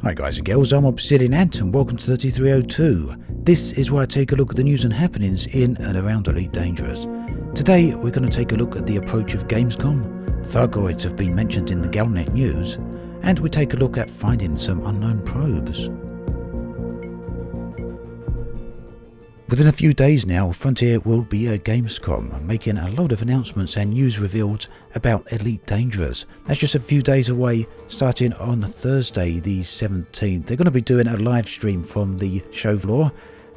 Hi guys and girls, I'm Obsidian and welcome to 3302. This is where I take a look at the news and happenings in and around Elite Dangerous. Today we're going to take a look at the approach of Gamescom, Thargoids have been mentioned in the Galnet news, and we take a look at finding some unknown probes. Within a few days now, Frontier will be at Gamescom, making a load of announcements and news revealed about Elite Dangerous. That's just a few days away, starting on Thursday the 17th. They're going to be doing a live stream from the show floor,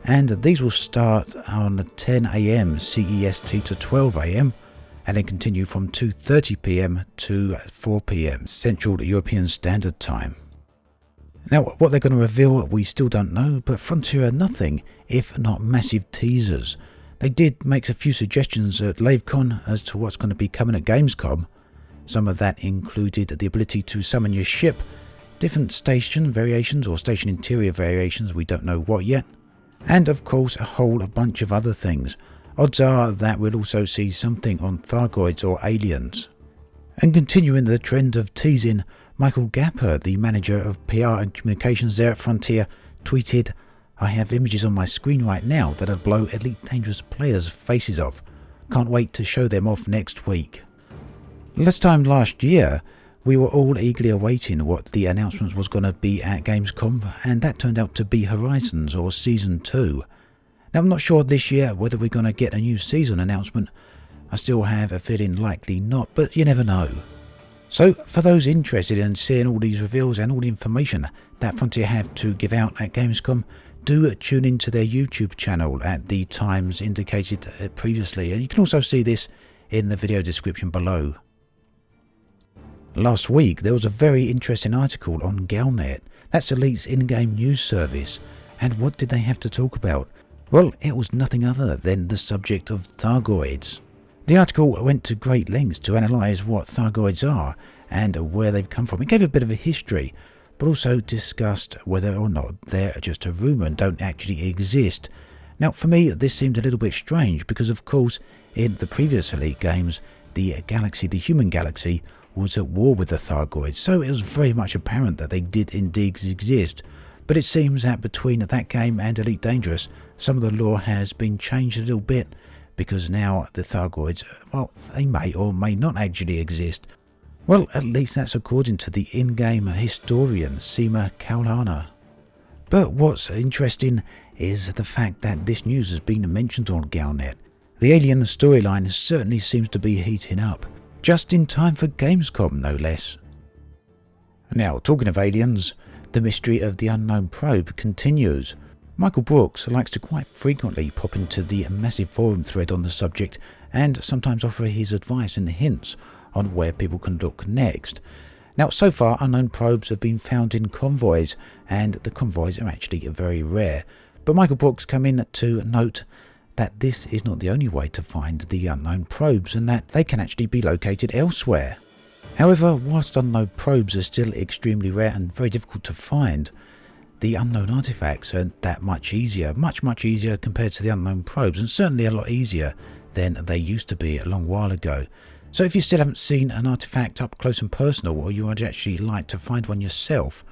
and these will start on 10 AM CEST to 12 AM, and then continue from 2:30 PM to 4 PM Central European Standard Time. Now, what they're going to reveal, we still don't know, but Frontier are nothing if not massive teasers. They did make a few suggestions at LaveCon as to what's going to be coming at Gamescom. Some of that included the ability to summon your ship, different station variations or station interior variations, we don't know what yet, and of course a whole bunch of other things. Odds are that we'll also see something on Thargoids or aliens. And continuing the trend of teasing, Michael Gapper, the manager of PR and communications there at Frontier, tweeted, "I have images on my screen right now that'll blow Elite Dangerous players' faces off. Can't wait to show them off next week." This time last year, we were all eagerly awaiting what the announcement was going to be at Gamescom, and that turned out to be Horizons or Season 2. Now, I'm not sure this year whether we're going to get a new season announcement. I still have a feeling likely not, but you never know. So, for those interested in seeing all these reveals and all the information that Frontier have to give out at Gamescom, do tune into their YouTube channel at the times indicated previously, and you can also see this in the video description below. Last week there was a very interesting article on Galnet, that's Elite's in-game news service, and what did they have to talk about? Well, it was nothing other than the subject of Thargoids. The article went to great lengths to analyse what Thargoids are and where they've come from. It gave a bit of a history, but also discussed whether or not they're just a rumour and don't actually exist. Now, for me, this seemed a little bit strange because, of course, in the previous Elite games, the human galaxy, was at war with the Thargoids, so it was very much apparent that they did indeed exist. But it seems that between that game and Elite Dangerous, some of the lore has been changed a little bit, because now the Thargoids, well, they may or may not actually exist. Well, at least that's according to the in-game historian Seema Kaulana. But what's interesting is the fact that this news has been mentioned on Galnet. The alien storyline certainly seems to be heating up, just in time for Gamescom no less. Now, talking of aliens, the mystery of the unknown probe continues. Michael Brooks likes to quite frequently pop into the massive forum thread on the subject and sometimes offer his advice and hints on where people can look next. Now, so far, unknown probes have been found in convoys, and the convoys are actually very rare. But Michael Brooks come in to note that this is not the only way to find the unknown probes and that they can actually be located elsewhere. However, whilst unknown probes are still extremely rare and very difficult to find, the unknown artifacts are that much easier, much easier compared to the unknown probes, and certainly a lot easier than they used to be a long while ago. So if you still haven't seen an artifact up close and personal, or you would actually like to find one yourself,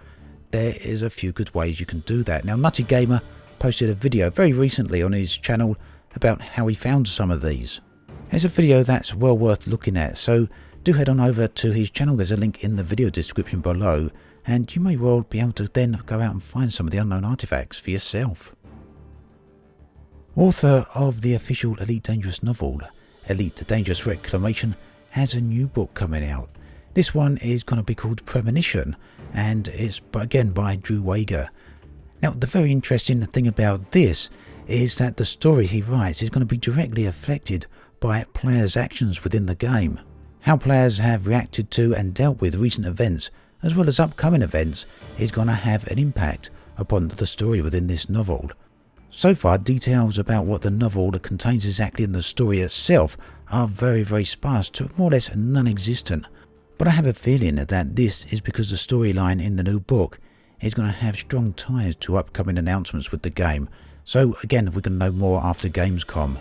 there is a few good ways you can do that. Now, Nutty Gamer posted a video very recently on his channel about how he found some of these. It's a video that's well worth looking at, so do head on over to his channel. There's a link in the video description below, and you may well be able to then go out and find some of the unknown artifacts for yourself. Author of the official Elite Dangerous novel, Elite Dangerous Reclamation, has a new book coming out. This one is going to be called Premonition, and it's again by Drew Wager. Now, the very interesting thing about this is that the story he writes is going to be directly affected by players' actions within the game. How players have reacted to and dealt with recent events, as well as upcoming events, is going to have an impact upon the story within this novel. So far, details about what the novel contains exactly in the story itself are very sparse to more or less non-existent. But I have a feeling that this is because the storyline in the new book is going to have strong ties to upcoming announcements with the game. So again, we can know more after Gamescom.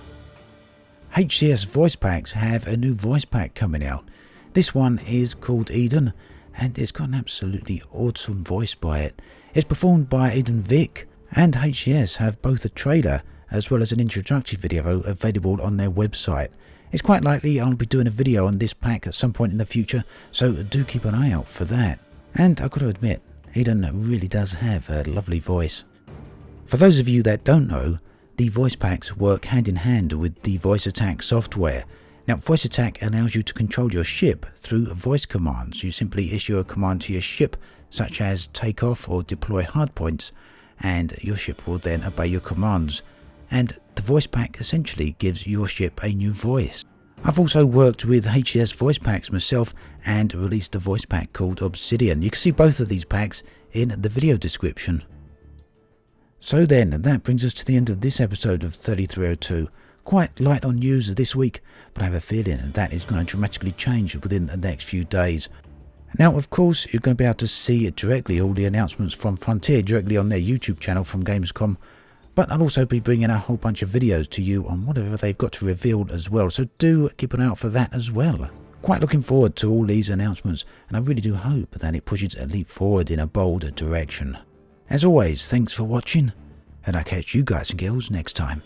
HCS voice packs have a new voice pack coming out. This one is called Eden, and it's got an absolutely awesome voice by it. It's performed by Aidan Vick, and HCS have both a trailer as well as an introductory video available on their website. It's quite likely I'll be doing a video on this pack at some point in the future, so do keep an eye out for that. And I've got to admit, Aidan really does have a lovely voice. For those of you that don't know, the voice packs work hand in hand with the voice attack software. Now, voice attack allows you to control your ship through voice commands. You simply issue a command to your ship, such as take off or deploy hardpoints, and your ship will then obey your commands. And the voice pack essentially gives your ship a new voice. I've also worked with HCS voice packs myself and released a voice pack called Obsidian. You can see both of these packs in the video description. So then, that brings us to the end of this episode of 3302. Quite light on news this week, but I have a feeling that is going to dramatically change within the next few days. Now, of course, you're going to be able to see directly all the announcements from Frontier directly on their YouTube channel from Gamescom, but I'll also be bringing a whole bunch of videos to you on whatever they've got to reveal as well, so do keep an eye out for that as well. Quite looking forward to all these announcements, and I really do hope that it pushes a leap forward in a bold direction. As always, thanks for watching, and I'll catch you guys and girls next time.